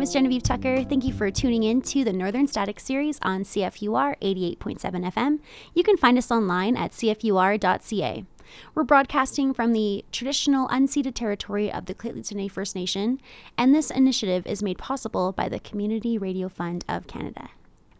is Genevieve Tucker. Thank you for tuning in to the Northern Static Series on CFUR 88.7 FM. You can find us online at cfur.ca. We're broadcasting from the traditional unceded territory of the Tl'itli First Nation, and this initiative is made possible by the Community Radio Fund of Canada.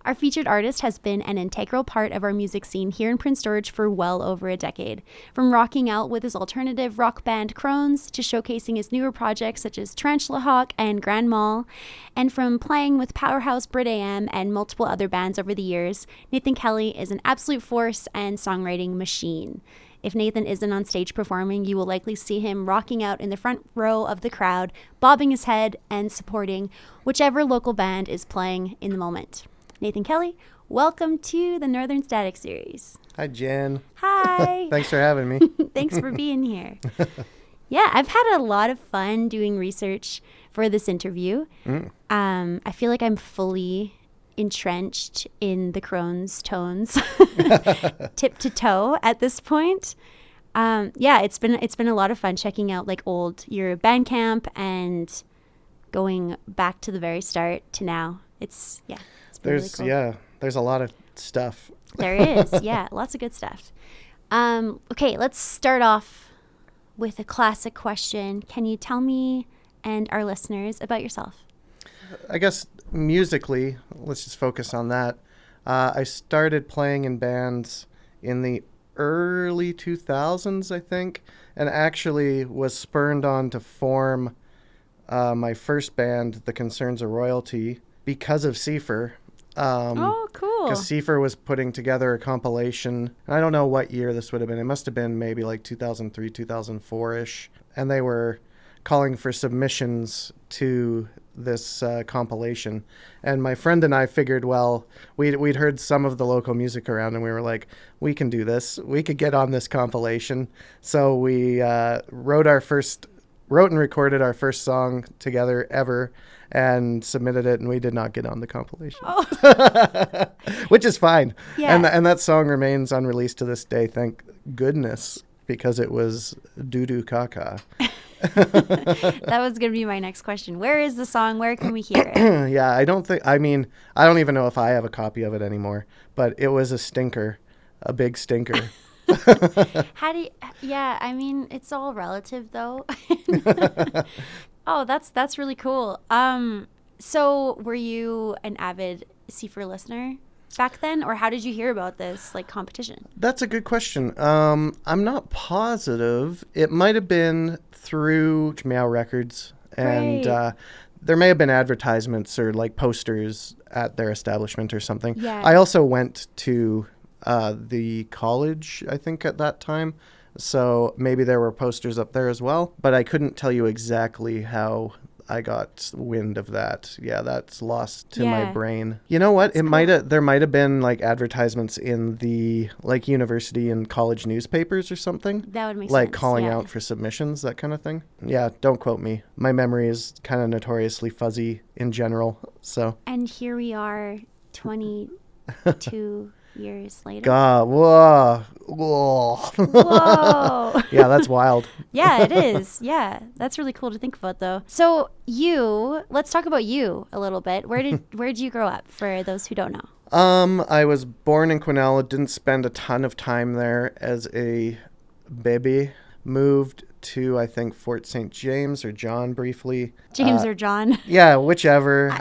Our featured artist has been an integral part of our music scene here in Prince George for well over a decade. From rocking out with his alternative rock band Crones to showcasing his newer projects such as Tarantula Hawk and Grand Mall, and from playing with Powerhouse Brit AM and multiple other bands over the years, Nathan Kelly is an absolute force and songwriting machine. If Nathan isn't on stage performing, you will likely see him rocking out in the front row of the crowd, bobbing his head and supporting whichever local band is playing in the moment. Nathan Kelly, welcome to the Northern Static Series. Hi, Jen. Hi. Thanks for having me. Thanks for being here. Yeah, I've had a lot of fun doing research for this interview. I feel like I'm fully entrenched in the Crones tones, tip to toe at this point. Yeah, it's been a lot of fun checking out like your Bandcamp and going back to the very start to now. It's There's really cool. there's a lot of stuff. There is, yeah, lots of good stuff. Okay, let's start off with a classic question. Can you tell me and our listeners about yourself? I guess musically, let's just focus on that. I started playing in bands in the early 2000s, I think, and actually was spurned on to form my first band, The Concerns of Royalty, because of CFUR. Oh, cool. Because CFUR was putting together a compilation. And I don't know what year this would have been. It must have been maybe like 2003, 2004-ish. And they were calling for submissions to this compilation. And my friend and I figured, well, we'd heard some of the local music around, and we were like, we can do this. We could get on this compilation. So we wrote and recorded our first song together ever and submitted it, and we did not get on the compilation. Oh. Which is fine. Yeah. And that song remains unreleased to this day, thank goodness, because it was doo-doo caca. That was going to be my next question. Where is the song? Where can we hear it? Yeah, I don't even know if I have a copy of it anymore, but it was a stinker, a big stinker. It's all relative though. Oh, that's really cool. So were you an avid CFUR listener back then, or how did you hear about this competition? That's a good question. I'm not positive. It might have been through Meow Records, and there may have been advertisements or posters at their establishment or something. Yeah. I also went to the college, I think, at that time. So maybe there were posters up there as well, but I couldn't tell you exactly how I got wind of that. Yeah, that's lost to my brain. You know what? There might have been advertisements in the university and college newspapers or something. That would make sense. Calling out for submissions, that kind of thing. Yeah, don't quote me. My memory is kind of notoriously fuzzy in general. So. And here we are, 22 years later. God, whoa. Whoa. Yeah, that's wild. Yeah, it is. Yeah, that's really cool to think about, though. So let's talk about you a little bit. Where did you grow up, for those who don't know? I was born in Quesnel. Didn't spend a ton of time there as a baby. Moved to, I think, Fort St. James or John briefly. James or John. Yeah, whichever.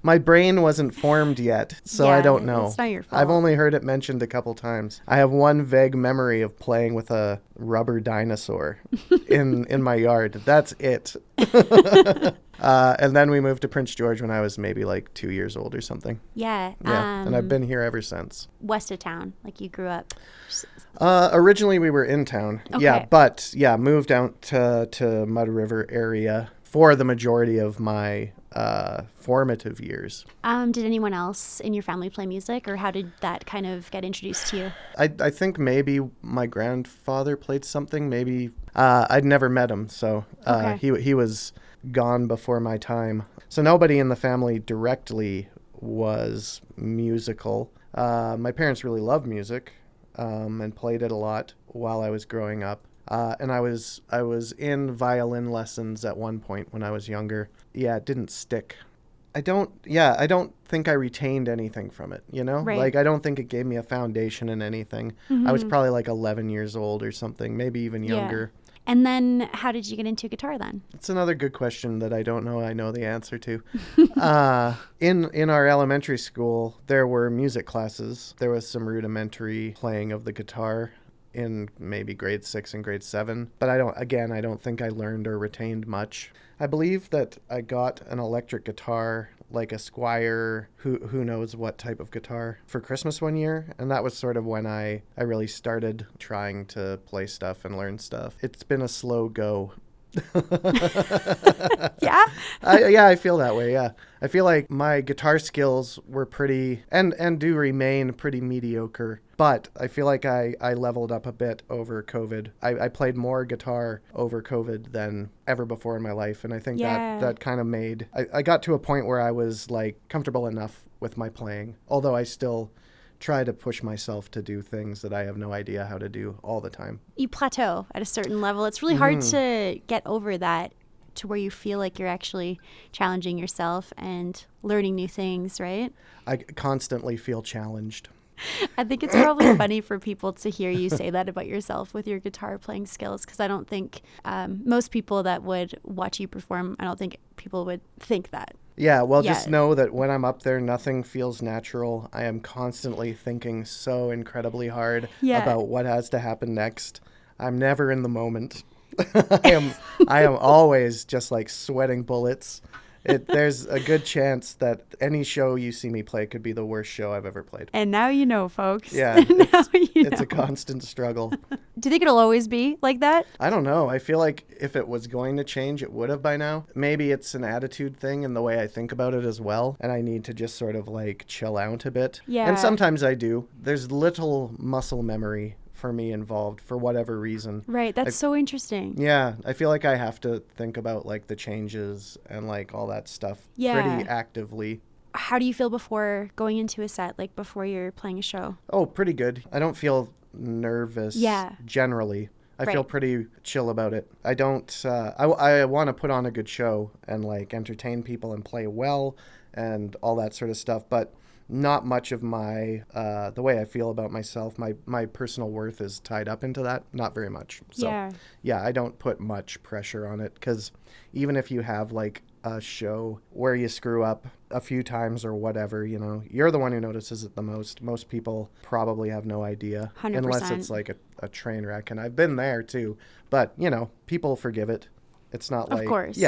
My brain wasn't formed yet, so I don't know. It's not your fault. I've only heard it mentioned a couple times. I have one vague memory of playing with a rubber dinosaur in my yard. That's it. And then we moved to Prince George when I was maybe 2 years old or something. Yeah. And I've been here ever since. West of town, you grew up. Originally we were in town. Okay. Yeah, but moved out to Mud River area for the majority of my formative years. Did anyone else in your family play music, or how did that kind of get introduced to you? I think maybe my grandfather played something. Maybe I'd never met him, so he was gone before my time. So nobody in the family directly was musical. My parents really loved music and played it a lot while I was growing up. And I was in violin lessons at one point when I was younger. Yeah, it didn't stick. I don't think I retained anything from it, you know? Right. Like, I don't think it gave me a foundation in anything. I was probably like 11 years old or something, maybe even younger. And then how did you get into guitar then? It's another good question that I don't know I know the answer to. In our elementary school, there were music classes. There was some rudimentary playing of the guitar in maybe grade 6 and grade 7. But I don't think I learned or retained much. I believe that I got an electric guitar, like a Squire, who knows what type of guitar, for Christmas one year. And that was sort of when I really started trying to play stuff and learn stuff. It's been a slow go. Yeah? I feel that way, yeah. I feel like my guitar skills were pretty, and do remain pretty mediocre. But I feel like I leveled up a bit over COVID. I played more guitar over COVID than ever before in my life. And I think that kind of made, I got to a point where I was like comfortable enough with my playing, although I still try to push myself to do things that I have no idea how to do all the time. You plateau at a certain level. It's really hard to get over that, to where you feel like you're actually challenging yourself and learning new things, right? I constantly feel challenged. I think it's probably funny for people to hear you say that about yourself with your guitar playing skills, because I don't think most people that would watch you perform, I don't think people would think that. Yeah, well, just know that when I'm up there, nothing feels natural. I am constantly thinking so incredibly hard about what has to happen next. I'm never in the moment. I am always just like sweating bullets. There's a good chance that any show you see me play could be the worst show I've ever played. And now you know, folks. Yeah, it's a constant struggle. Do you think it'll always be like that? I don't know. I feel like if it was going to change, it would have by now. Maybe it's an attitude thing in the way I think about it as well. And I need to just sort of like chill out a bit. Yeah. And sometimes I do. There's little muscle memory for me involved for whatever reason. Right. That's so interesting. Yeah. I feel like I have to think about like the changes and like all that stuff pretty actively. How do you feel before going into a set, like before you're playing a show? Oh, pretty good. I don't feel nervous generally. I feel pretty chill about it. I don't, I want to put on a good show and like entertain people and play well and all that sort of stuff. But not much of my, the way I feel about myself, my personal worth is tied up into that. Not very much. So yeah, I don't put much pressure on it, because even if you have like a show where you screw up a few times or whatever, you know, you're the one who notices it the most. Most people probably have no idea 100%. Unless it's like a train wreck. And I've been there too, but you know, people forgive it. It's not like, of course.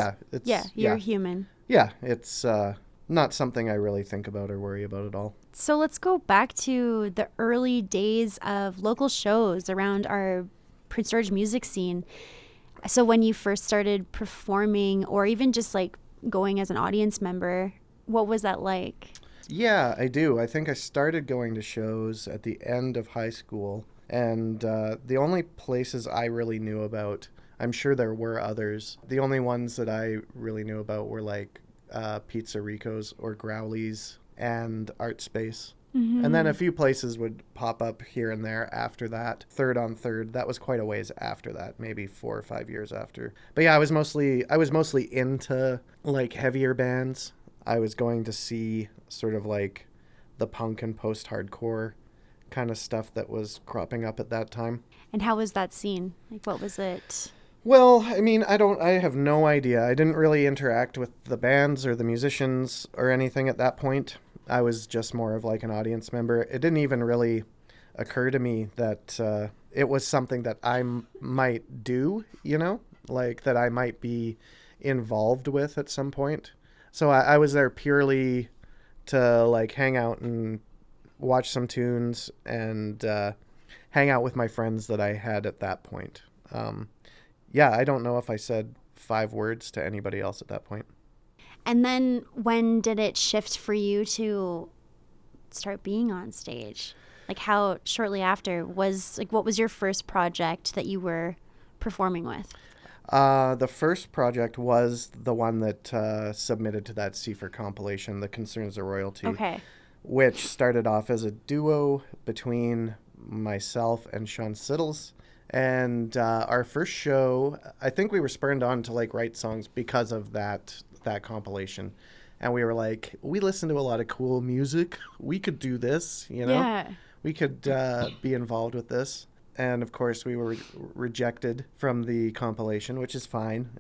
You're human. Yeah. It's, not something I really think about or worry about at all. So let's go back to the early days of local shows around our Prince George music scene. So when you first started performing, or even just like going as an audience member, what was that like? Yeah, I do. I think I started going to shows at the end of high school. And the only places I really knew about, I'm sure there were others, the only ones that I really knew about were like Pizza Rico's or Growley's and Art Space. Mm-hmm. And then a few places would pop up here and there after that. Third on Third, that was quite a ways after that, maybe 4 or 5 years after. But yeah, I was mostly into like heavier bands. I was going to see sort of like the punk and post-hardcore kind of stuff that was cropping up at that time. And how was that scene? Like, what was it? Well, I mean, I have no idea. I didn't really interact with the bands or the musicians or anything at that point. I was just more of like an audience member. It didn't even really occur to me that it was something that I might do, you know, like that I might be involved with at some point. So I was there purely to like hang out and watch some tunes and hang out with my friends that I had at that point. Yeah, I don't know if I said 5 words to anybody else at that point. And then when did it shift for you to start being on stage? Like how shortly after was, like, what was your first project that you were performing with? The first project was the one that submitted to that CFUR compilation, The Concerns of Royalty. Okay. Which started off as a duo between myself and Sean Siddles. And our first show, I think we were spurned on to like write songs because of that compilation. And we were like, we listen to a lot of cool music. We could do this, you know? Yeah. We could be involved with this. And of course, we were rejected from the compilation, which is fine.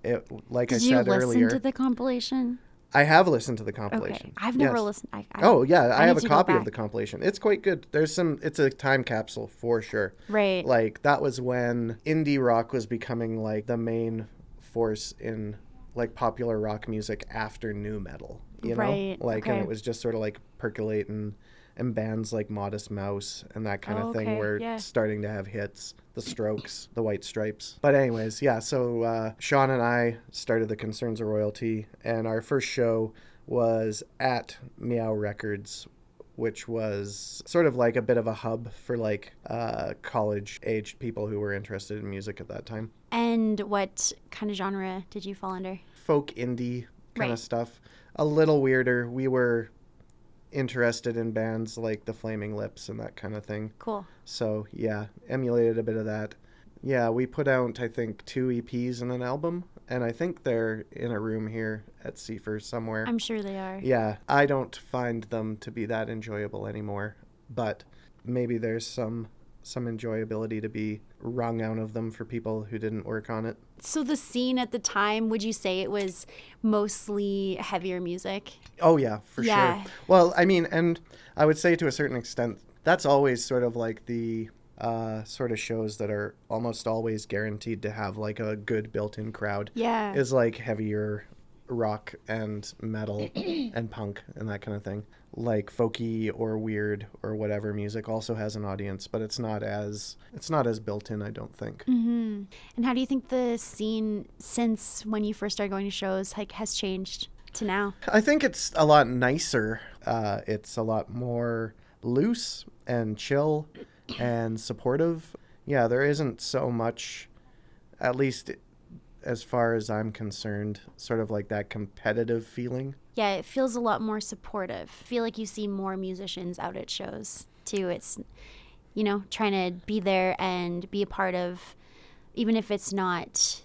Like I said earlier. Did you listen to the compilation? I have listened to the compilation. Okay. I've never listened. I I have a need to go copy of back. the compilation. It's quite good. It's a time capsule for sure. Right. Like that was when indie rock was becoming like the main force in like popular rock music after nu metal, you know? Right. Like, Okay. and it was just sort of like percolating, and bands like Modest Mouse and that kind of thing okay. were Yeah. starting to have hits. The Strokes, the White Stripes. But anyways, yeah, so Sean and I started the Concerns of Royalty, and our first show was at Meow Records, which was sort of like a bit of a hub for like college-aged people who were interested in music at that time. And what kind of genre did you fall under? Folk indie kind Right. of stuff. A little weirder. We were interested in bands like the Flaming Lips and that kind of thing. Cool. So yeah, emulated a bit of that. Yeah, we put out, I think, 2 EPs and an album, and I think they're in a room here at CFUR somewhere. I'm sure they are. Yeah, I don't find them to be that enjoyable anymore, but maybe there's some enjoyability to be wrung out of them for people who didn't work on it. So the scene at the time, would you say it was mostly heavier music? Oh yeah, for Yeah. sure. Well, I mean, and I would say to a certain extent, that's always sort of like the sort of shows that are almost always guaranteed to have like a good built-in crowd. Yeah. Is like heavier rock and metal and punk and that kind of thing. Like folky or weird or whatever music also has an audience, but it's not as built in, I don't think. Mm-hmm. And how do you think the scene since when you first started going to shows like has changed to now? I think it's a lot nicer. It's a lot more loose and chill and supportive. Yeah, there isn't so much, at least as far as I'm concerned, sort of like that competitive feeling. Yeah, it feels a lot more supportive. I feel like you see more musicians out at shows too. It's, you know, trying to be there and be a part of, even if it's not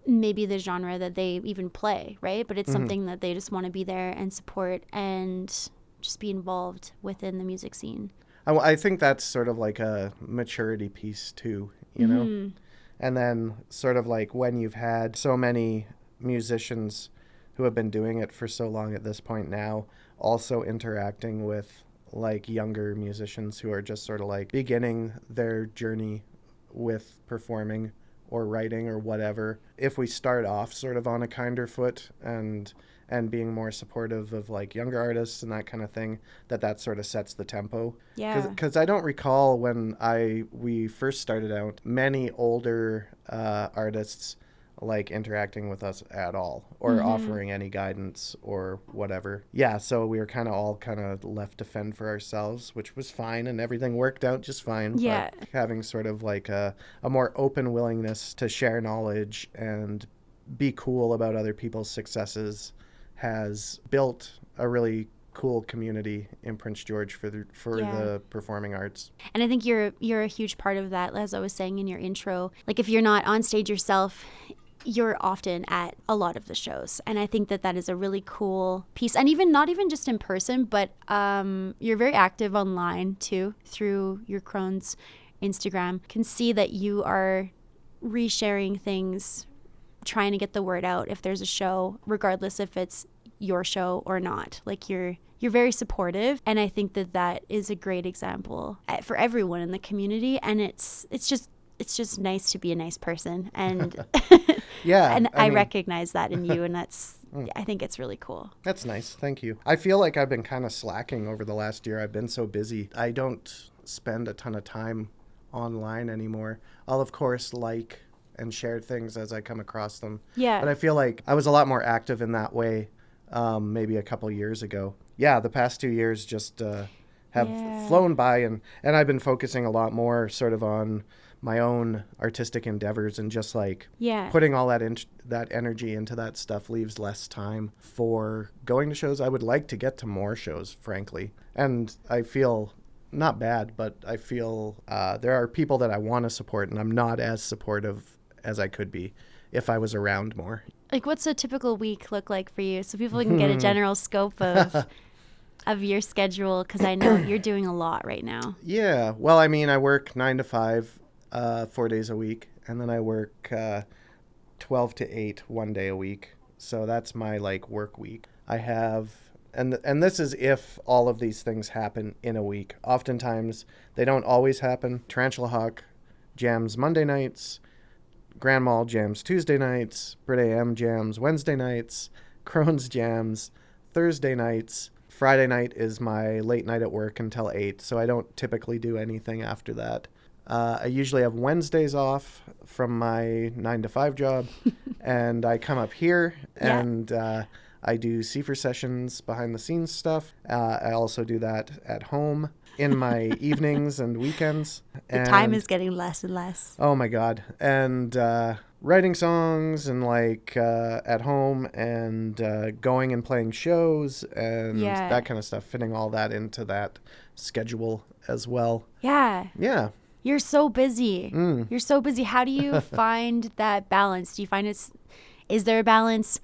maybe the genre that they even play, right? But it's something that they just want to be there and support and just be involved within the music scene. I think that's sort of like a maturity piece too, you know? And then sort of like when you've had so many musicians who have been doing it for so long at this point now, also interacting with like younger musicians who are just sort of like beginning their journey with performing or writing or whatever. If we start off sort of on a kinder foot and being more supportive of like younger artists and that kind of thing, that sort of sets the tempo. Yeah. Because I don't recall when we first started out, many older artists like interacting with us at all or offering any guidance or whatever. Yeah, so we were kind of left to fend for ourselves, which was fine, and everything worked out just fine. Yeah. But having sort of like a more open willingness to share knowledge and be cool about other people's successes has built a really cool community in Prince George for the performing arts. And I think you're a huge part of that, as I was saying in your intro. Like if you're not on stage yourself, you're often at a lot of the shows. And I think that is a really cool piece. And not even just in person, but you're very active online too, through your Crones Instagram. Can see that you are resharing things, trying to get the word out if there's a show, regardless if it's your show or not. Like you're very supportive, and I think that is a great example for everyone in the community. And it's just nice to be a nice person, and yeah, and I mean, recognize that in you, and I think it's really cool. That's nice. Thank you. I feel like I've been kind of slacking over the last year. I've been so busy. I don't spend a ton of time online anymore. I'll of course like and share things as I come across them. Yeah. But I feel like I was a lot more active in that way maybe a couple years ago. Yeah, the past 2 years just have flown by, and I've been focusing a lot more sort of on my own artistic endeavors, and just like putting all that energy into that stuff leaves less time for going to shows. I would like to get to more shows, frankly. And I feel not bad, but I feel there are people that I want to support, and I'm not as supportive as I could be if I was around more. Like, what's a typical week look like for you, so people can get a general scope of your schedule? Because I know you're doing a lot right now. Yeah. Well, I mean, I work 9 to 5, 4 days a week, and then I work 12 to 8 one day a week. So that's my like work week. I have, and this is if all of these things happen in a week. Oftentimes they don't always happen. Tarantula Hawk jams Monday nights, Grand Mall jams Tuesday nights, Brit AM jams Wednesday nights, Crones jams Thursday nights. Friday night is my late night at work until 8, so I don't typically do anything after that. I usually have Wednesdays off from my 9 to 5 job, and I come up here and I do CFUR sessions, behind the scenes stuff. I also do that at home in my evenings and weekends. The time is getting less and less. Oh my God. And writing songs and like at home and going and playing shows and that kind of stuff, fitting all that into that schedule as well. Yeah. Yeah. You're so busy. You're so busy. How do you find that balance? Do you find is there a balance?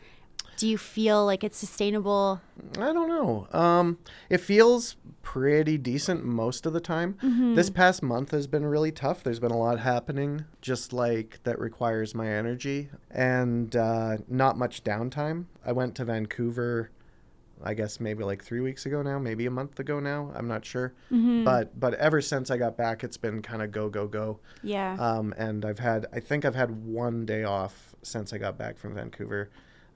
Do you feel like it's sustainable? I don't know. It feels pretty decent most of the time. This past month has been really tough. There's been a lot happening just like that requires my energy and not much downtime. I went to Vancouver, I guess maybe like 3 weeks ago now, maybe a month ago now. I'm not sure. But ever since I got back, it's been kind of go. Yeah. And I think I've had one day off since I got back from Vancouver.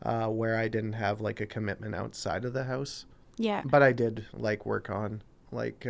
Where I didn't have like a commitment outside of the house. Yeah. But I did like work on like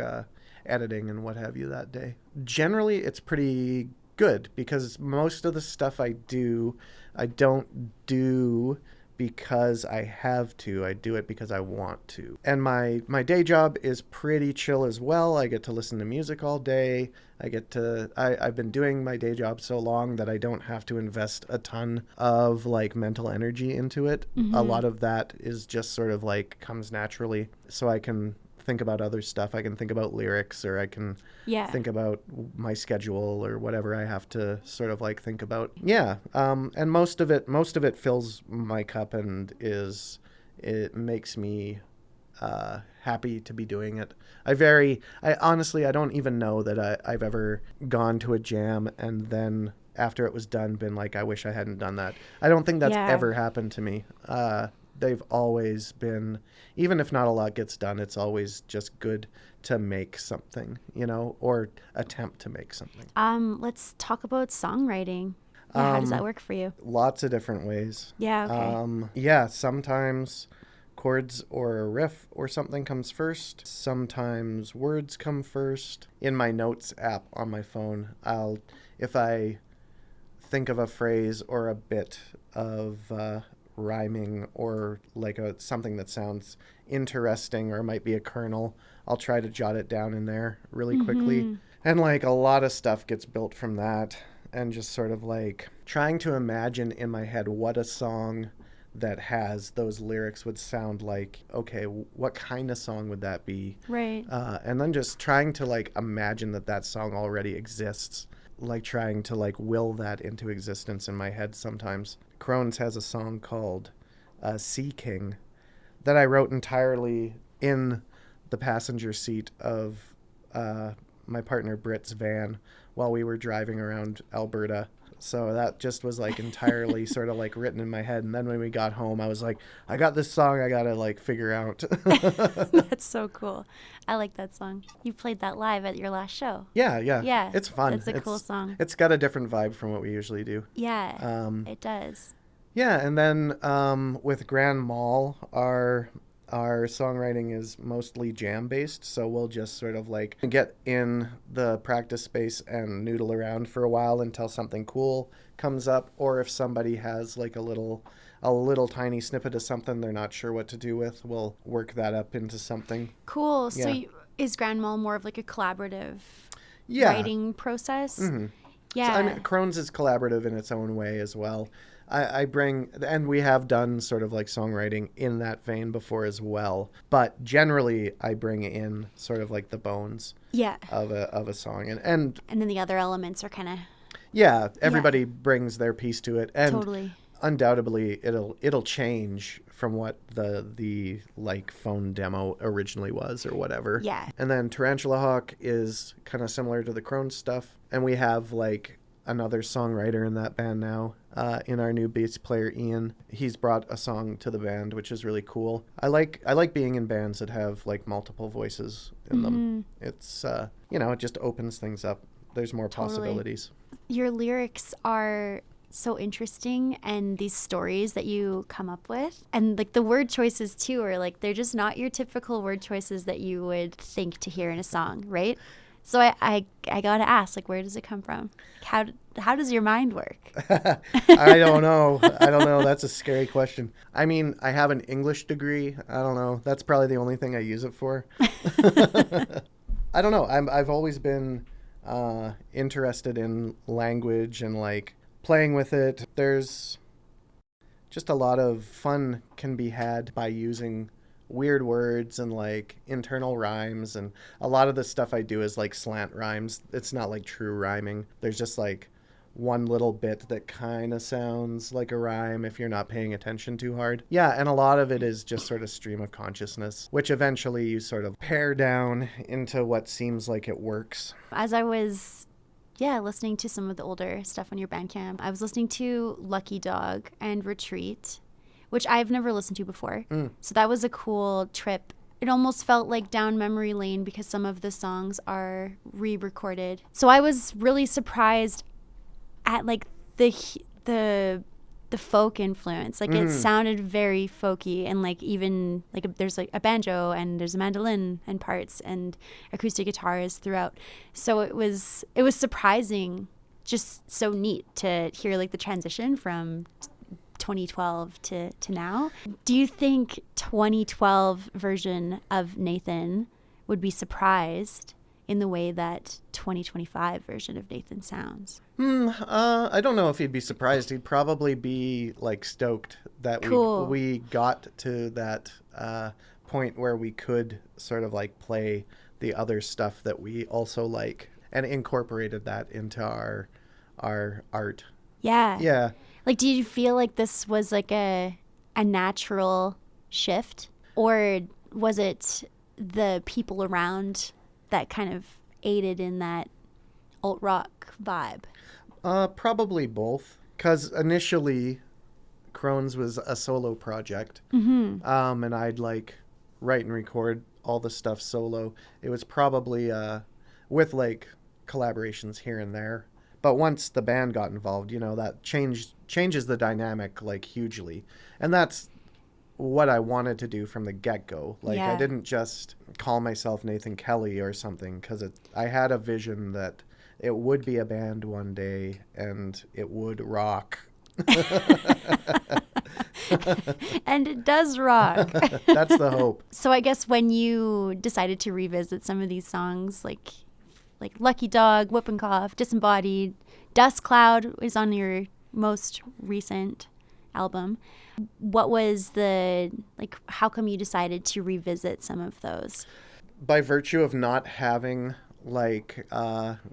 editing and what have you that day. Generally, it's pretty good because most of the stuff I do, I don't do because I have to. I do it because I want to. And my day job is pretty chill as well. I get to listen to music all day. I've been doing my day job so long that I don't have to invest a ton of like mental energy into it. A lot of that is just sort of like comes naturally. So I can think about other stuff. I can think about lyrics, or I can think about my schedule or whatever I have to sort of like think about. Yeah. And most of it fills my cup and it makes me happy to be doing it. I honestly, I don't even know that I've ever gone to a jam and then after it was done been like, I wish I hadn't done that. I don't think that's ever happened to me. They've always been, even if not a lot gets done, it's always just good to make something, or attempt to make something. Let's talk about songwriting. Yeah, how does that work for you? Lots of different ways. Yeah, okay. Sometimes chords or a riff or something comes first. Sometimes words come first. In my notes app on my phone, if I think of a phrase or a bit of rhyming or like something that sounds interesting or might be a kernel, I'll try to jot it down in there really quickly. And like a lot of stuff gets built from that, and just sort of like trying to imagine in my head what a song that has those lyrics would sound like. Okay, what kind of song would that be? Right. And then just trying to like imagine that song already exists, like trying to like will that into existence in my head sometimes. Crones has a song called Sea King that I wrote entirely in the passenger seat of my partner Britt's van while we were driving around Alberta. So that just was like entirely sort of like written in my head. And then when we got home, I was like, I got this song I got to like figure out. That's so cool. I like that song. You played that live at your last show. Yeah. Yeah. It's fun. It's a cool song. It's got a different vibe from what we usually do. Yeah, it does. Yeah. And then with Grand Mall, our songwriting is mostly jam based, so we'll just sort of like get in the practice space and noodle around for a while until something cool comes up, or if somebody has like a little tiny snippet of something they're not sure what to do with, we'll work that up into something. Cool. Yeah. So is Grand Mall more of like a collaborative writing process? Mm-hmm. Yeah. So, I mean, Crones is collaborative in its own way as well. I bring, and we have done sort of like songwriting in that vein before as well. But generally, I bring in sort of like the bones Yeah. of a song, and And then the other elements are kind of yeah, everybody brings their piece to it, and totally. undoubtedly it'll change from what the like phone demo originally was or whatever. Yeah. And then Tarantula Hawk is kind of similar to the Crohn's stuff, and we have like another songwriter in that band now. In our new bass player Ian, he's brought a song to the band, which is really cool. I like being in bands that have like multiple voices in them. It's it just opens things up. There's more possibilities. Your lyrics are so interesting, and these stories that you come up with, and like the word choices too are like, they're just not your typical word choices that you would think to hear in a song, right? So I gotta ask, like, where does it come from? How does your mind work? I don't know. That's a scary question. I mean, I have an English degree. I don't know. That's probably the only thing I use it for. I don't know. I've always been interested in language and like playing with it. There's just a lot of fun can be had by using weird words and like internal rhymes, and a lot of the stuff I do is like slant rhymes. It's not like true rhyming. There's just like one little bit that kind of sounds like a rhyme if you're not paying attention too hard. Yeah, and a lot of it is just sort of stream of consciousness, which eventually you sort of pare down into what seems like it works. As I was listening to some of the older stuff on your Bandcamp, I was listening to Lucky Dog and Retreat, which I've never listened to before. So that was a cool trip. It almost felt like down memory lane because some of the songs are re-recorded. So I was really surprised at like the folk influence. Like it sounded very folky, and like even like there's like a banjo and there's a mandolin and parts and acoustic guitars throughout. So it was surprising, just so neat to hear like the transition from 2012 to now. Do you think 2012 version of Nathan would be surprised in the way that 2025 version of Nathan sounds? I don't know if he'd be surprised. He'd probably be like stoked that we got to that point where we could sort of like play the other stuff that we also like and incorporated that into our art. Yeah. Yeah. Like, do you feel like this was like a natural shift, or was it the people around that kind of aided in that alt rock vibe? Probably both. Because initially, Crones was a solo project, and I'd like write and record all the stuff solo. It was probably with like collaborations here and there. But once the band got involved, that changes the dynamic like hugely. And that's what I wanted to do from the get-go. Like I didn't just call myself Nathan Kelly or something, because I had a vision that it would be a band one day and it would rock. And it does rock. That's the hope. So I guess when you decided to revisit some of these songs, like Lucky Dog, Whoop and Cough, Disemboweled, Dust Cloud is on your most recent album. What was how come you decided to revisit some of those? By virtue of not having, like,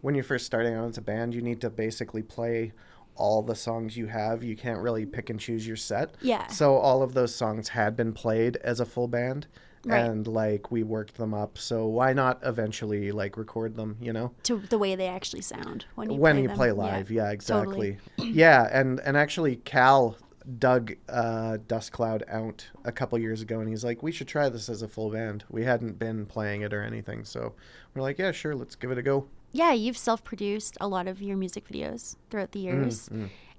when you're first starting out as a band, you need to basically play all the songs you have. You can't really pick and choose your set. Yeah. So all of those songs had been played as a full band. Right. And like we worked them up, so why not eventually like record them, to the way they actually sound when you play live. Yeah, exactly. Totally. Yeah, and actually Cal dug Dust Cloud out a couple years ago, and he's like, we should try this as a full band. We hadn't been playing it or anything, so we're like, yeah, sure, let's give it a go. Yeah, you've self-produced a lot of your music videos throughout the years.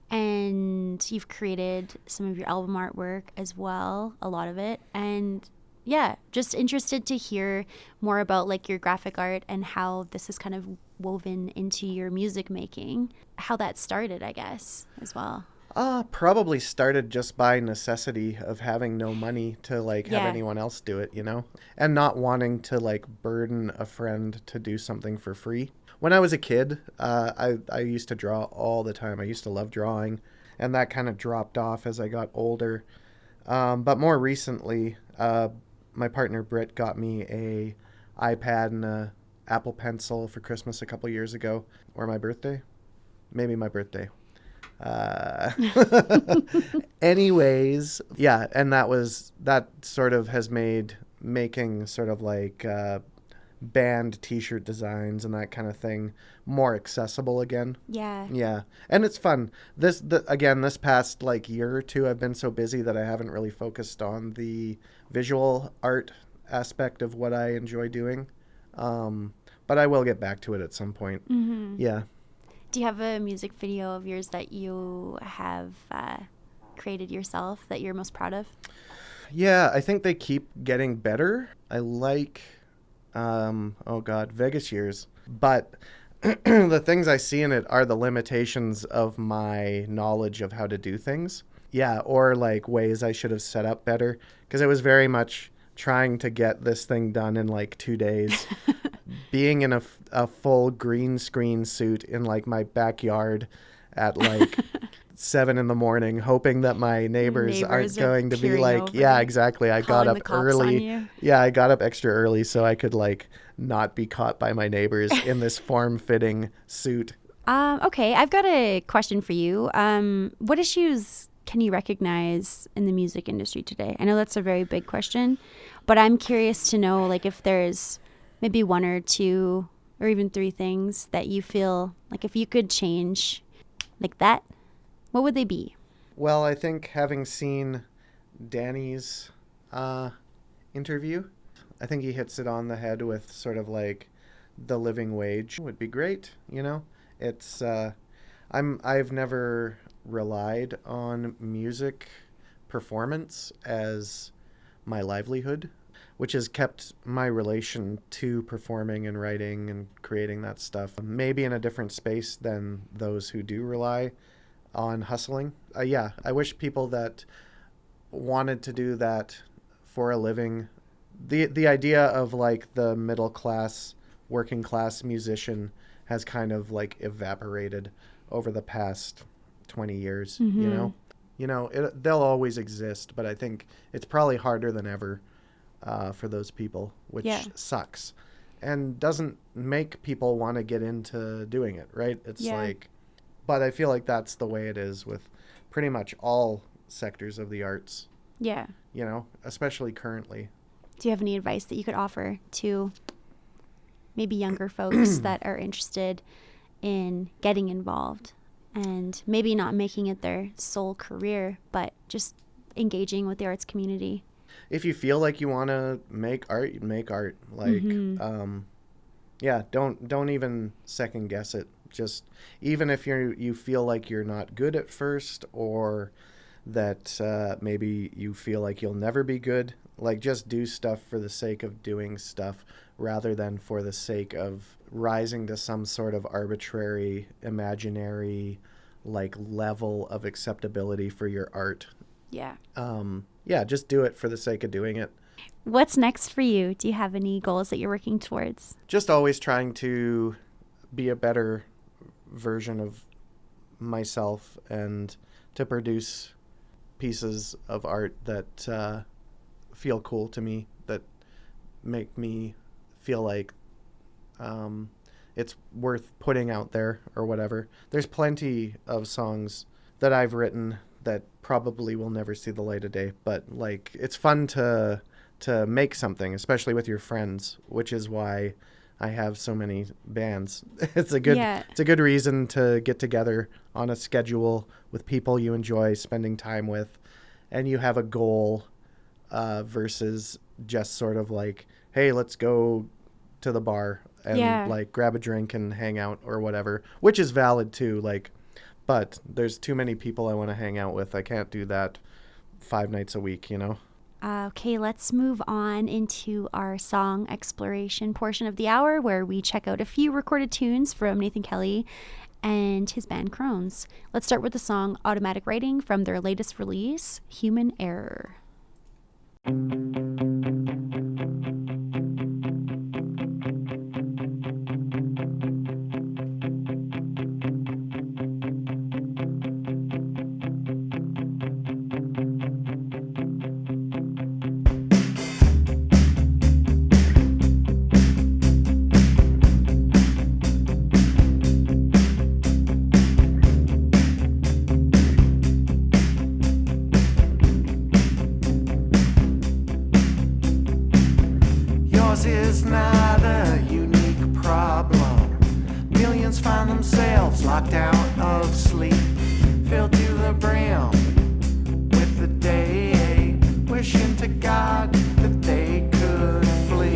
And you've created some of your album artwork as well, a lot of it. And yeah, just interested to hear more about like your graphic art and how this is kind of woven into your music making, how that started, I guess, as well. Probably started just by necessity of having no money to like have Yeah. anyone else do it, and not wanting to like burden a friend to do something for free. When I was a kid, I used to draw all the time. I used to love drawing, and that kind of dropped off as I got older. But more recently, my partner Britt got me a iPad and a Apple Pencil for Christmas a couple years ago, or my birthday, maybe my birthday. Anyways, yeah, and that sort of has made making sort of like band t-shirt designs and that kind of thing more accessible again. Yeah. Yeah, and it's fun. This past like year or two, I've been so busy that I haven't really focused on the visual art aspect of what I enjoy doing. But I will get back to it at some point. Mm-hmm. Yeah. Do you have a music video of yours that you have created yourself that you're most proud of? Yeah, I think they keep getting better. I like, Vegas Years. But the things I see in it are the limitations of my knowledge of how to do things. Yeah, or like ways I should have set up better. Because it was very much trying to get this thing done in like 2 days. Being in a full green screen suit in like my backyard at like 7 a.m, hoping that my neighbors aren't going to be like, yeah, exactly. I got up early. Yeah, I got up extra early so I could like not be caught by my neighbors in this form-fitting suit. Okay, I've got a question for you. What issues can you recognize in the music industry today? I know that's a very big question, but I'm curious to know like if there's maybe 1 or 2 or even 3 things that you feel like if you could change like that, what would they be? Well, I think having seen Danny's interview, I think he hits it on the head with sort of like the living wage would be great. It's I've never relied on music performance as my livelihood, which has kept my relation to performing and writing and creating that stuff maybe in a different space than those who do rely on hustling. I wish people that wanted to do that for a living, the idea of like the middle class, working class musician has kind of like evaporated over the past 20 years, Mm-hmm. They'll always exist, but I think it's probably harder than ever for those people, which sucks and doesn't make people want to get into doing it, right? It's like, but I feel like that's the way it is with pretty much all sectors of the arts. Yeah. Especially currently. Do you have any advice that you could offer to maybe younger folks that are interested in getting involved and maybe not making it their sole career, but just engaging with the arts community? If you feel like you want to make art, you make art. Like, don't even second guess it. Just even if you feel like you're not good at first, or that maybe you feel like you'll never be good, like just do stuff for the sake of doing stuff rather than for the sake of rising to some sort of arbitrary, imaginary, like level of acceptability for your art. Yeah. Just do it for the sake of doing it. What's next for you? Do you have any goals that you're working towards? Just always trying to be a better version of myself and to produce pieces of art that feel cool to me, that make me feel like it's worth putting out there or whatever. There's plenty of songs that I've written that probably will never see the light of day, but like it's fun to make something, especially with your friends, which is why I have so many bands. It's a good reason to get together on a schedule with people you enjoy spending time with, and you have a goal versus just sort of like, hey, let's go to the bar and like grab a drink and hang out or whatever, which is valid too. Like, but there's too many people I want to hang out with. I can't do that 5 nights a week, Okay, let's move on into our song exploration portion of the hour where we check out a few recorded tunes from Nathan Kelly and his band Crones. Let's start with the song Automatic Writing from their latest release, Human Error. Is not a unique problem. Millions find themselves locked out of sleep, filled to the brim with the day, wishing to God that they could flee.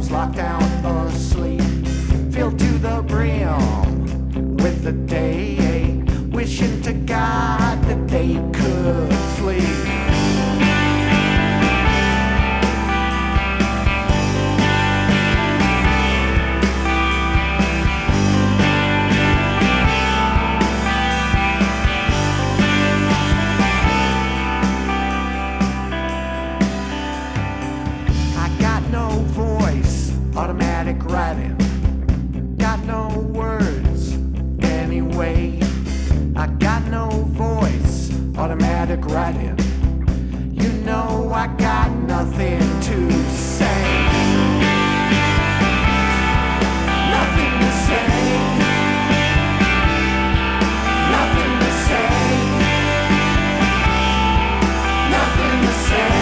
Locked out asleep, filled to the brim with the day, wishing to God that they could flee. Automatic writing, got no words anyway. I got no voice, automatic writing. You know I got nothing to say. Nothing to say. Nothing to say. Nothing to say.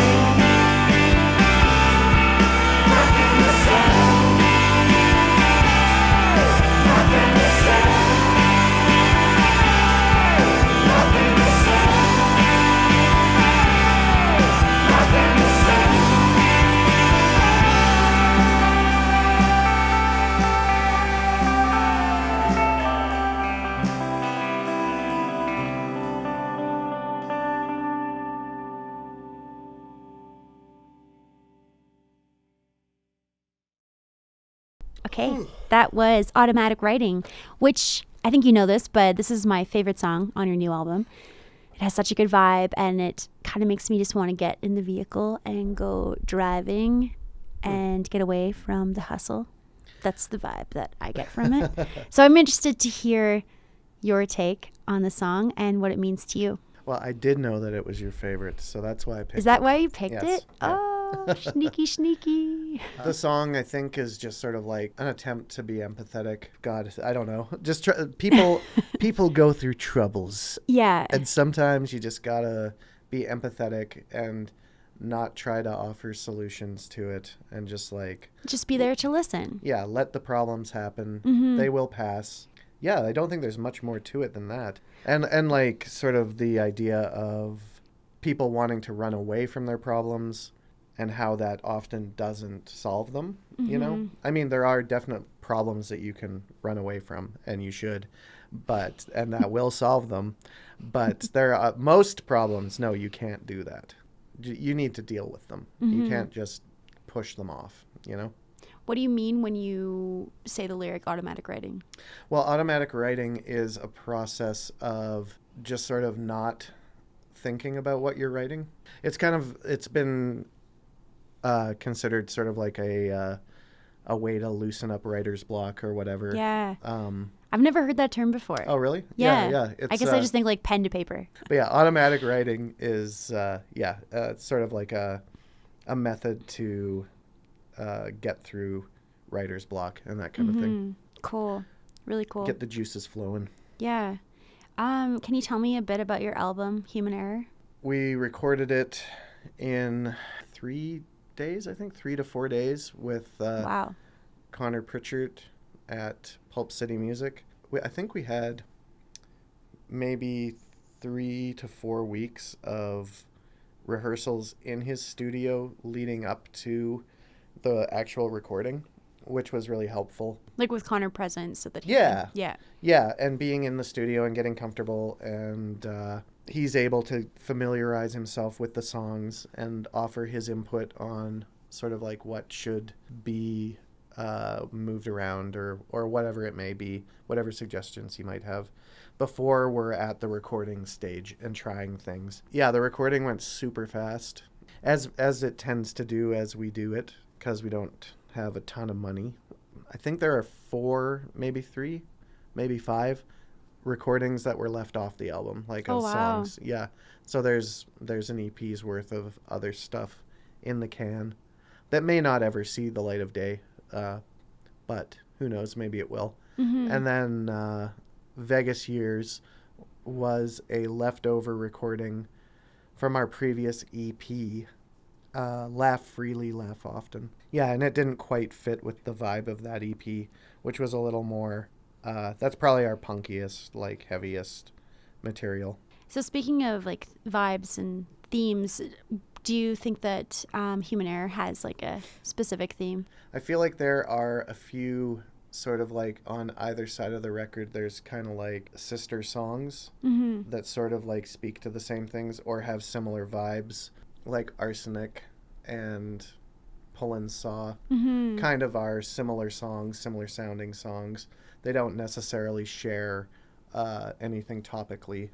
Okay, that was Automatic Writing, which I think you know this, but this is my favorite song on your new album. It has such a good vibe, and it kind of makes me just want to get in the vehicle and go driving and get away from the hustle. That's the vibe that I get from it. So I'm interested to hear your take on the song and what it means to you. Well, I did know that it was your favorite, so that's why I picked it. Is that why you picked Yes. it? Oh, sneaky, sneaky. The song, I think, is just sort of like an attempt to be empathetic. God, I don't know. Just people go through troubles. Yeah. And sometimes you just gotta be empathetic and not try to offer solutions to it, and just be there to listen. Yeah, let the problems happen. Mm-hmm. They will pass. Yeah, I don't think there's much more to it than that. And like sort of the idea of people wanting to run away from their problems and how that often doesn't solve them, you know? I mean, there are definite problems that you can run away from, and you should, and that will solve them. But there are most problems, no, you can't do that. You need to deal with them. You can't just push them off, you know? What do you mean when you say the lyric automatic writing? Well, automatic writing is a process of just sort of not thinking about what you're writing. It's been considered sort of like a way to loosen up writer's block or whatever. Yeah. I've never heard that term before. Oh, really? Yeah. I guess I just think like pen to paper. But yeah, automatic writing is, it's sort of like a method to get through writer's block and that kind of thing. Cool. Really cool. Get the juices flowing. Yeah. Can you tell me a bit about your album, Human Error? We recorded it in 3 days, I think, 3 to 4 days with Wow. Connor Pritchard at Pulp City Music. I think we had maybe 3 to 4 weeks of rehearsals in his studio leading up to the actual recording, which was really helpful. Like with Connor present so that he Yeah. Yeah. Yeah, and being in the studio and getting comfortable, and he's able to familiarize himself with the songs and offer his input on sort of like what should be moved around or whatever it may be, whatever suggestions he might have before we're at the recording stage and trying things. Yeah, the recording went super fast, as it tends to do as we do it, because we don't have a ton of money. I think there are 4, maybe 3, maybe 5 recordings that were left off the album, like Oh, as wow. songs. Yeah, so there's an EP's worth of other stuff in the can that may not ever see the light of day, but who knows, maybe it will. And then Vegas Years was a leftover recording from our previous EP, Laugh Freely, Laugh Often. Yeah, and it didn't quite fit with the vibe of that EP, which was a little more, that's probably our punkiest, like heaviest material. So speaking of like vibes and themes, do you think that Human Error has like a specific theme? I feel like there are a few sort of like on either side of the record, there's kind of like sister songs that sort of like speak to the same things or have similar vibes, like Arsenic and Pull and Saw kind of are similar songs, similar sounding songs. They don't necessarily share anything topically.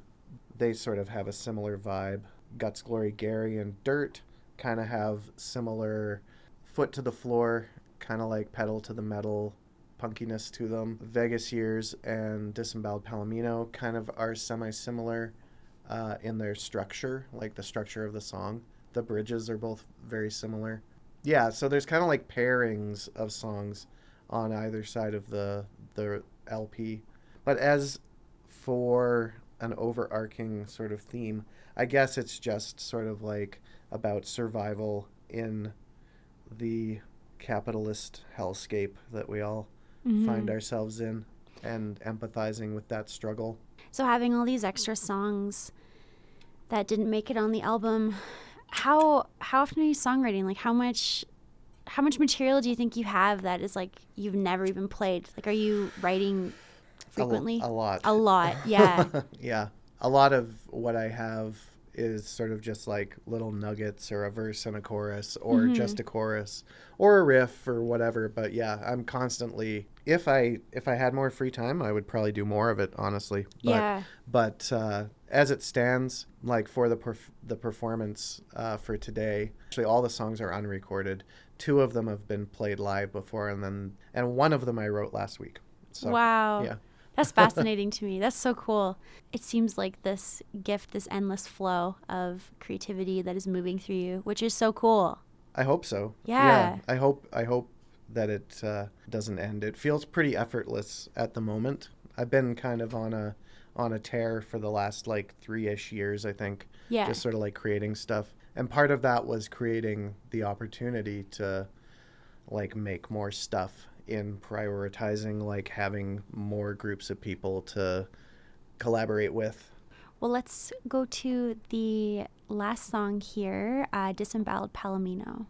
They sort of have a similar vibe. Guts, Glory, Gary, and Dirt kind of have similar foot to the floor, kind of like pedal to the metal punkiness to them. Vegas Years and Disemboweled Palomino kind of are semi-similar in their structure, like the structure of the song. The bridges are both very similar. Yeah, so there's kind of like pairings of songs on either side of the LP. But as for an overarching sort of theme, I guess it's just sort of like about survival in the capitalist hellscape that we all find ourselves in and empathizing with that struggle. So having all these extra songs that didn't make it on the album, how often are you songwriting? Like how much material do you think you have that is like you've never even played? Like are you writing frequently? A lot. A lot, yeah. Yeah. A lot of what I have is sort of just like little nuggets or a verse and a chorus or just a chorus or a riff or whatever. But yeah, I'm constantly, if I had more free time, I would probably do more of it, honestly. But as it stands, like for the performance for today, actually all the songs are unrecorded. 2 of them have been played live before, and one of them I wrote last week. So, wow. Yeah. That's fascinating to me. That's so cool. It seems like this gift, this endless flow of creativity that is moving through you, which is so cool. I hope so. Yeah. I hope that it doesn't end. It feels pretty effortless at the moment. I've been kind of on a tear for the last like 3-ish years, I think. Yeah. Just sort of like creating stuff. And part of that was creating the opportunity to like make more stuff in prioritizing like having more groups of people to collaborate with. Well, let's go to the last song here, Disemboweled Palomino.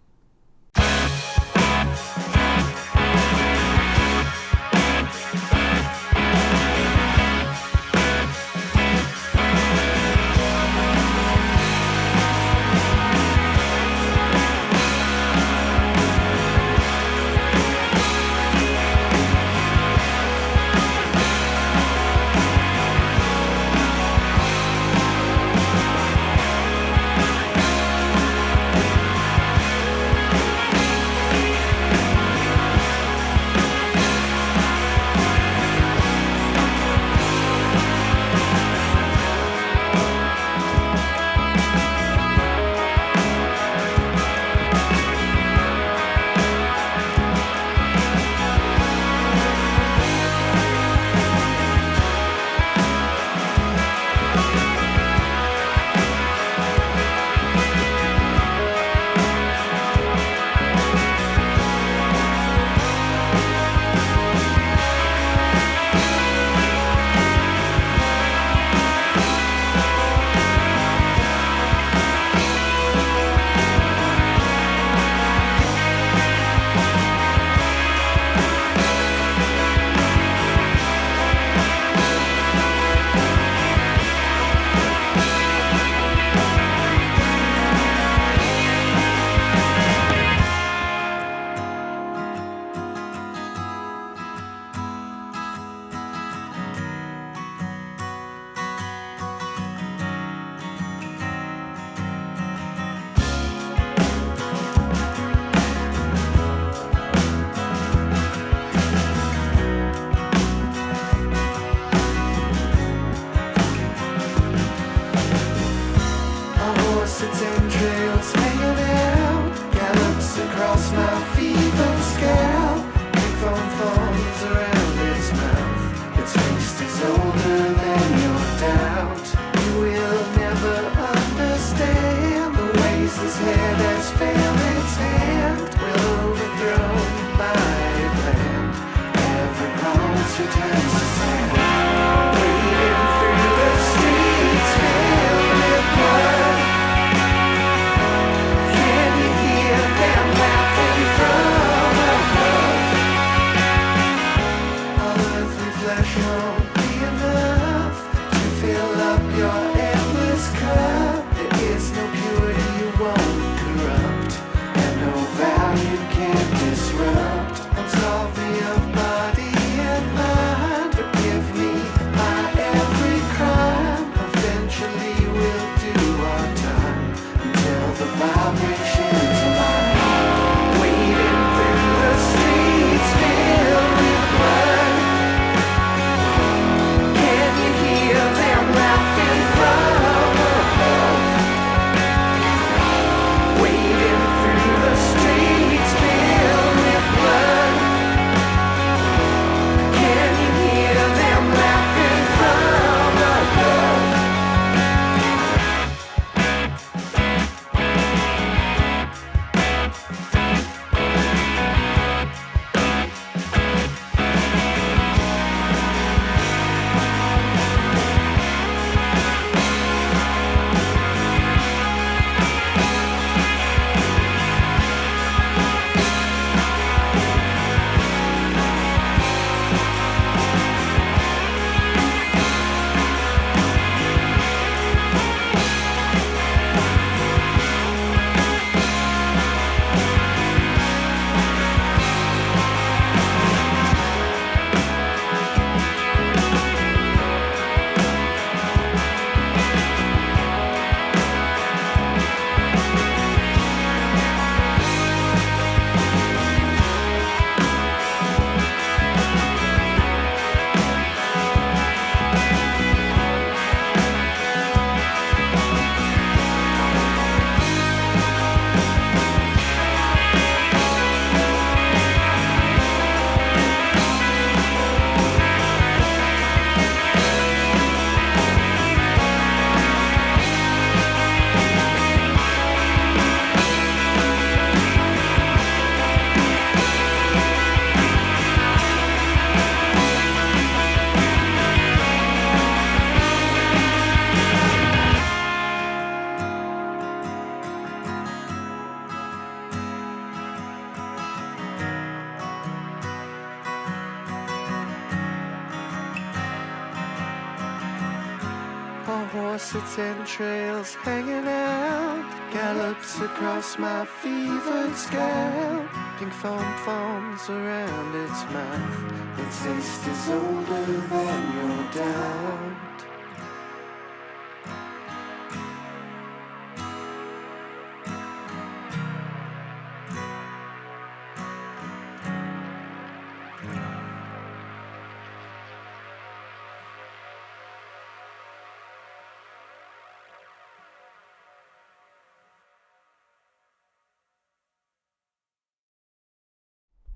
across its entrails hanging out, gallops across my fevered scalp. Pink foam forms around its mouth. Its taste is older than your doubt.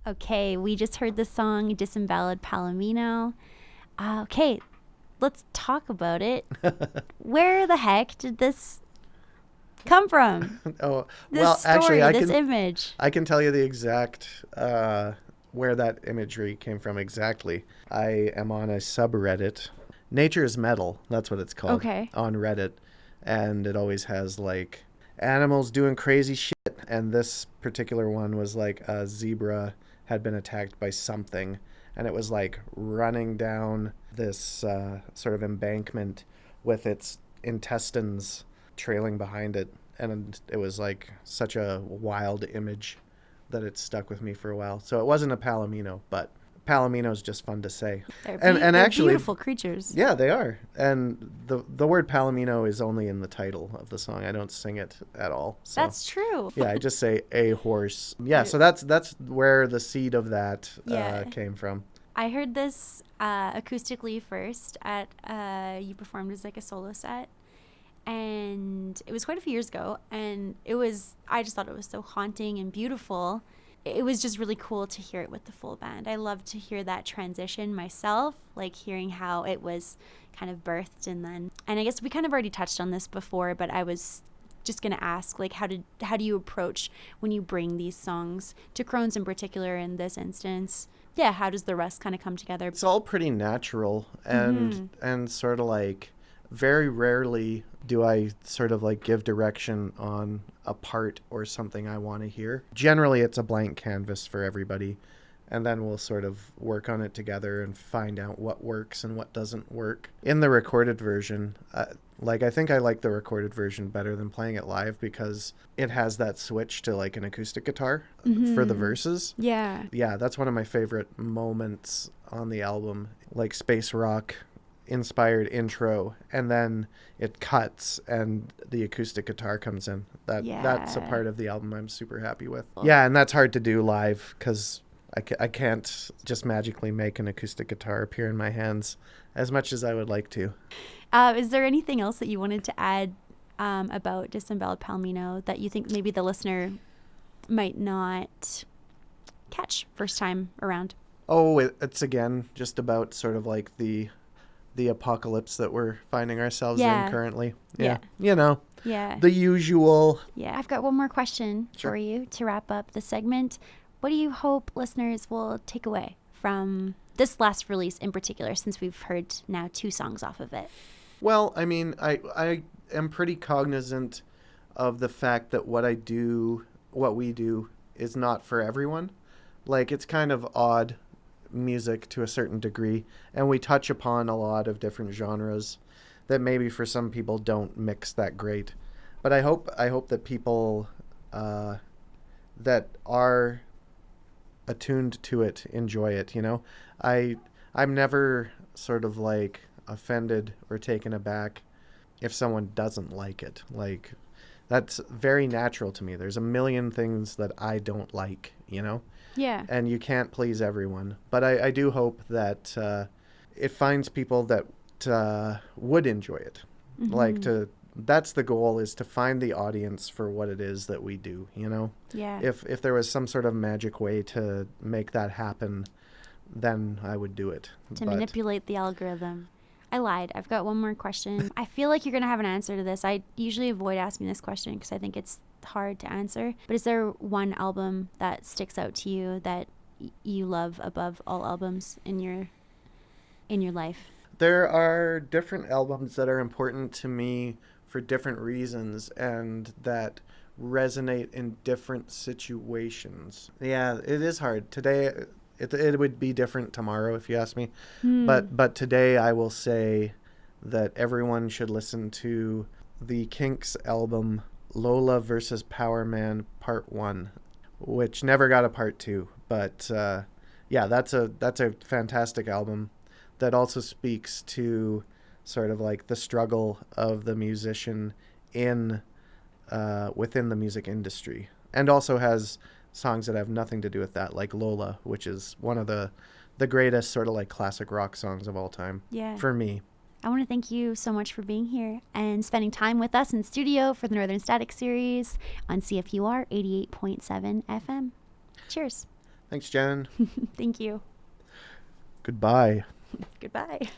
Okay, we just heard the song Disemboweled Palomino. Okay, let's talk about it. Where the heck did this come from? Oh, This well, story, actually, this image. I can tell you the exact where that imagery came from exactly. I am on a subreddit. Nature is Metal, that's what it's called. Okay. On Reddit. And it always has like animals doing crazy shit. And this particular one was like a zebra had been attacked by something. And it was like running down this sort of embankment with its intestines trailing behind it. And it was like such a wild image that it stuck with me for a while. So it wasn't a palomino, but palomino is just fun to say. They're Actually, beautiful creatures. yeah, they are. And the word palomino is only in the title of the song. I don't sing it at all. So. That's true. Yeah, I just say a horse. Yeah, so that's where the seed of that came from. I heard this acoustically first at you performed as like a solo set, and it was quite a few years ago, and I just thought it was so haunting and beautiful. It was just really cool to hear it with the full band. I love to hear that transition myself, like hearing how it was kind of birthed and I guess we kind of already touched on this before, but I was just going to ask, like, how do you approach when you bring these songs to Crones in particular in this instance? Yeah, how does the rest kind of come together? It's all pretty natural and sort of like very rarely do I sort of like give direction on a part or something I want to hear. Generally, it's a blank canvas for everybody, and then we'll sort of work on it together and find out what works and what doesn't work. In the recorded version, I think I like the recorded version better than playing it live because it has that switch to like an acoustic guitar for the verses. Yeah. Yeah, that's one of my favorite moments on the album, like space rock inspired intro, and then it cuts and the acoustic guitar comes in. That's a part of the album I'm super happy with. Yeah, and that's hard to do live because I can't just magically make an acoustic guitar appear in my hands as much as I would like to. Is there anything else that you wanted to add about Disemboweled Palomino that you think maybe the listener might not catch first time around? Oh, it's again just about sort of like the apocalypse that we're finding ourselves in currently. Yeah. You know, the usual. Yeah. I've got one more question for you to wrap up the segment. What do you hope listeners will take away from this last release in particular, since we've heard now 2 songs off of it? Well, I mean, I am pretty cognizant of the fact that what we do is not for everyone. Like, it's kind of odd music to a certain degree, and we touch upon a lot of different genres that maybe for some people don't mix that great. But I hope that people that are attuned to it enjoy it, you know. I'm never sort of like offended or taken aback if someone doesn't like it. Like, that's very natural to me. There's a million things that I don't like, you know. Yeah. And you can't please everyone. But I do hope that it finds people that would enjoy it. That's the goal, is to find the audience for what it is that we do, you know? Yeah. If there was some sort of magic way to make that happen, then I would do it. To manipulate the algorithm. I lied. I've got one more question. I feel like you're going to have an answer to this. I usually avoid asking this question because I think it's hard to answer. But is there one album that sticks out to you that you love above all albums in your life? There are different albums that are important to me for different reasons and that resonate in different situations. Yeah, it is hard. Today, it would be different tomorrow if you ask me. But today I will say that everyone should listen to the Kinks album Lola vs. Power Man Part 1, which never got a Part 2. But yeah, that's a fantastic album that also speaks to sort of like the struggle of the musician in within the music industry, and also has songs that have nothing to do with that, like Lola, which is one of the greatest sort of like classic rock songs of all time. Yeah. For me. I want to thank you so much for being here and spending time with us in studio for the Northern Static series on CFUR 88.7 FM. Cheers. Thanks, Jen. Thank you. Goodbye. Goodbye.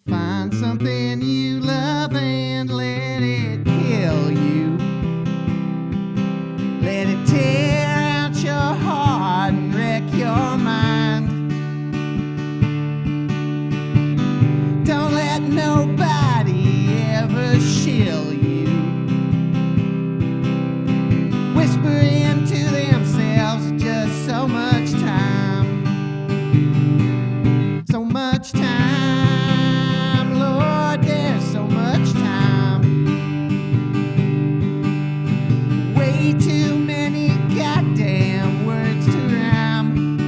Find something you love and let it kill you. Let it tear out your heart and wreck your mind. Don't let nobody ever shill you. Whisper into themselves just so much time. So much time, Lord, there's so much time. Way too many goddamn words to rhyme.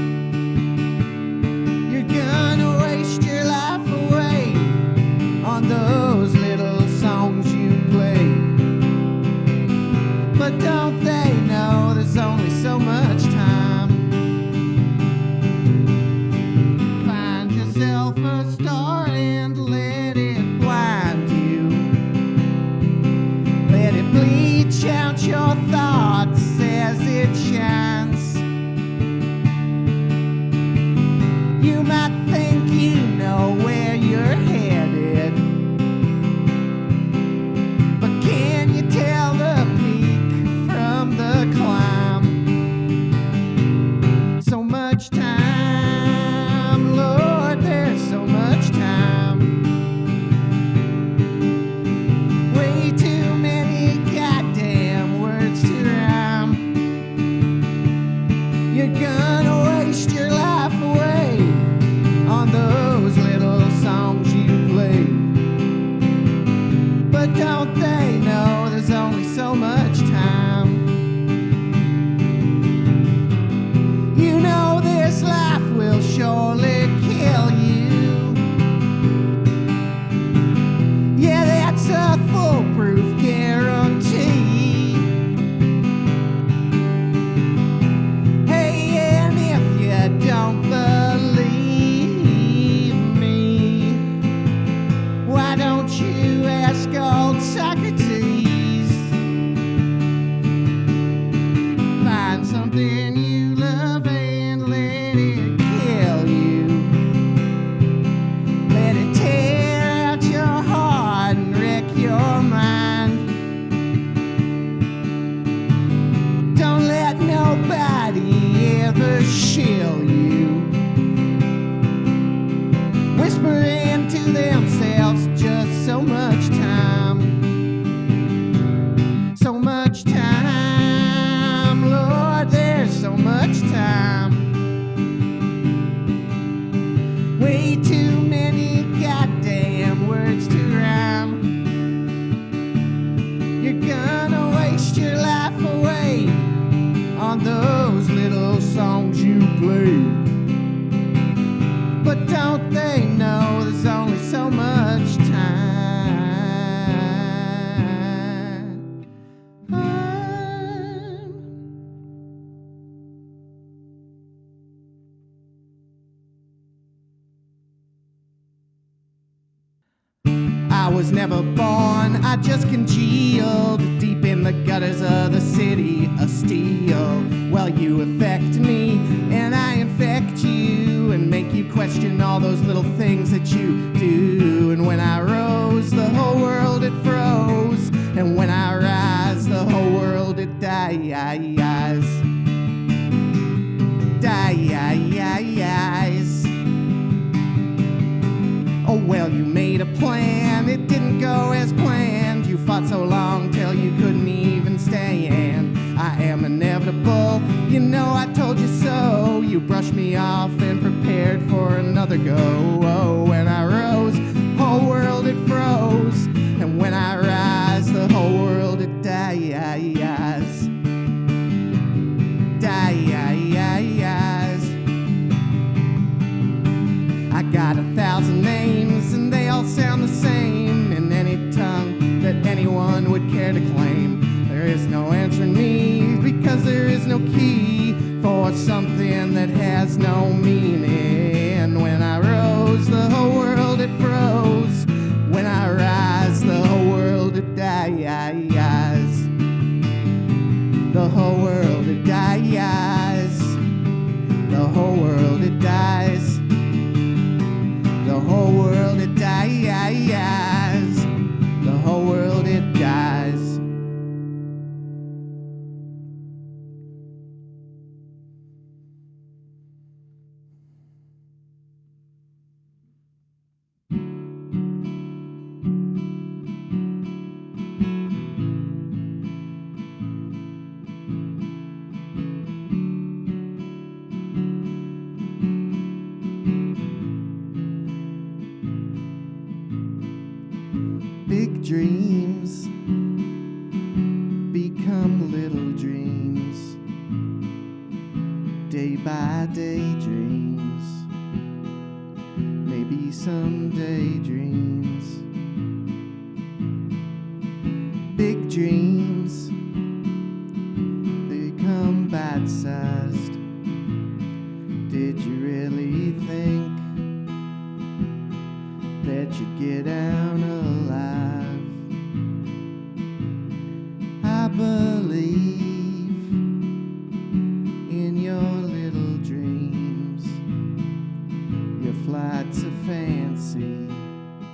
You're gonna waste your life away on those little songs you play. But don't they know there's only so much time? Find yourself a star and let it blind you. Let it bleach out your thoughts as it shines. You might think you know where you're headed, but can you tell the peak from the climb? So much time, Lord, there's so much time. Way too many goddamn words to rhyme. You're gonna waste your life away on those little songs you play. But don't they know there's only so much time? You know this life will surely kill you. Yeah, that's a foolproof guarantee. Hey, and if you don't believe me, why don't you ask old Socrates? Find something you love and let it kill you. Let it tear out your heart and wreck your mind. Don't let nobody ever shill you. Whisper into themselves just so much time. So much time, Lord, there's so much time. Way too many goddamn words to rhyme. You're gonna waste your life away on those little songs you play. But don't they know there's only so much time? I was never born, I just congealed deep in the gutters of the city of steel. Well, you affect me, and I infect you, and make you question all those little things that you do. And when I rose, the whole world it froze, and when I rise, the whole world it dies. Dies. Oh well, you made a plan, it didn't go as planned. You fought so long till you couldn't even stand. I am inevitable, you know I told you so. You brushed me off and prepared for another go. Oh, when I rose, whole world it froze. And when I rise, the whole world it dies. I got 1,000 names and they all sound the same in any tongue that anyone would care to claim. There is no answering me because there is no key for something that has no meaning. When I rose, the whole world it froze. When I rise, the whole world it dies. The whole world it dies. The whole world it dies. The whole world it dies. The whole world it dies. Big dreams become little dreams, day by day dreams, maybe someday dreams. Big dreams, they become bite-sized. Did you really think that you'd get out alive? I believe in your little dreams, your flights of fancy.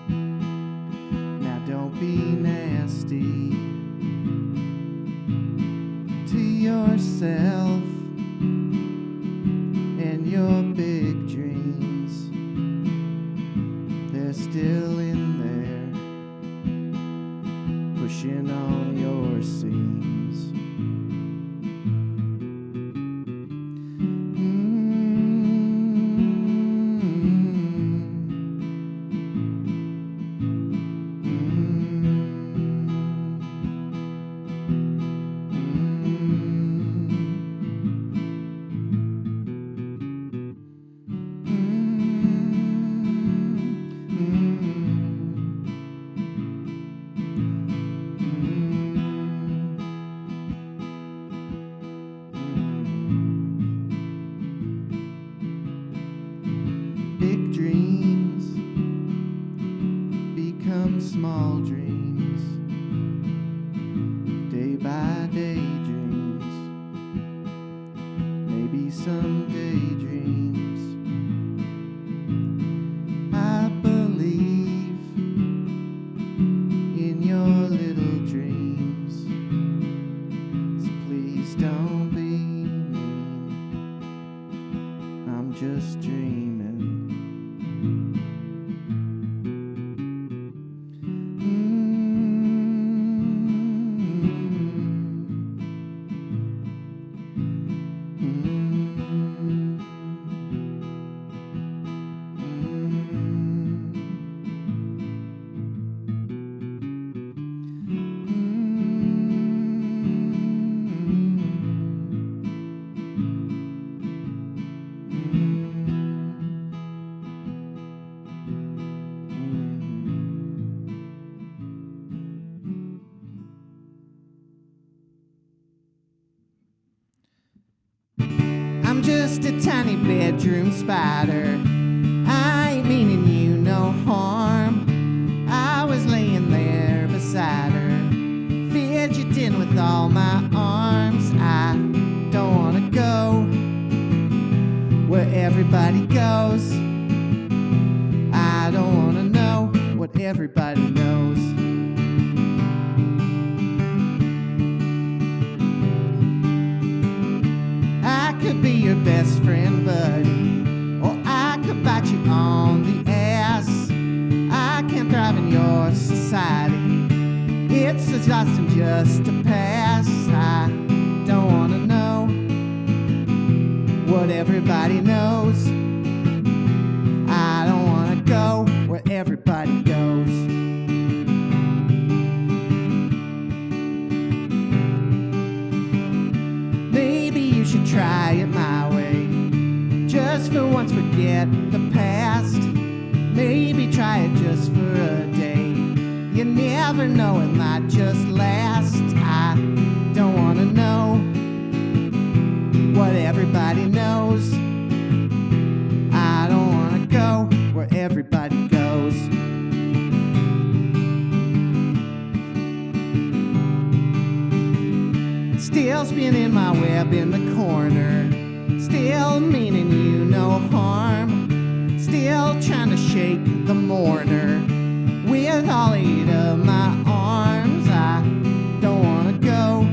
Now don't be nasty to yourself and your big dreams. They're still in there, pushing on your seams. Big dreams become small dreams, day by day dreams, maybe someday dreams. I believe in your little dreams, so please don't be mean. I'm just dreaming. I'm just a tiny bedroom spider. I ain't meaning you no harm. I was laying there beside her, fidgeting with all my arms. I don't wanna go where everybody goes. I don't wanna know what everybody knows. I could be your best friend, buddy, or I could bite you on the ass. I can't thrive in your society. It's exhausting just to pass. I don't wanna know what everybody knows. I don't wanna go where everybody goes. try it my way. Just for once forget the past. Maybe try it just for a day. You never know, it might just last. I don't wanna know what everybody knows. I don't wanna go where everybody goes. Still spinning my web in the corner. Still meaning you no harm. Still trying to shake the mourner with all 8 of my arms. I don't wanna go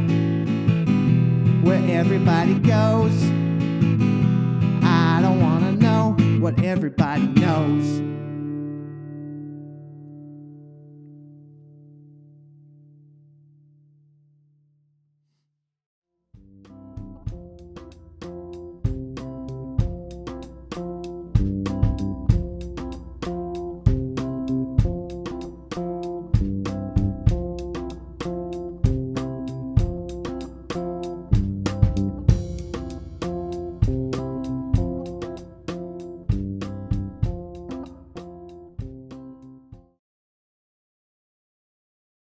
where everybody goes. I don't wanna know what everybody knows.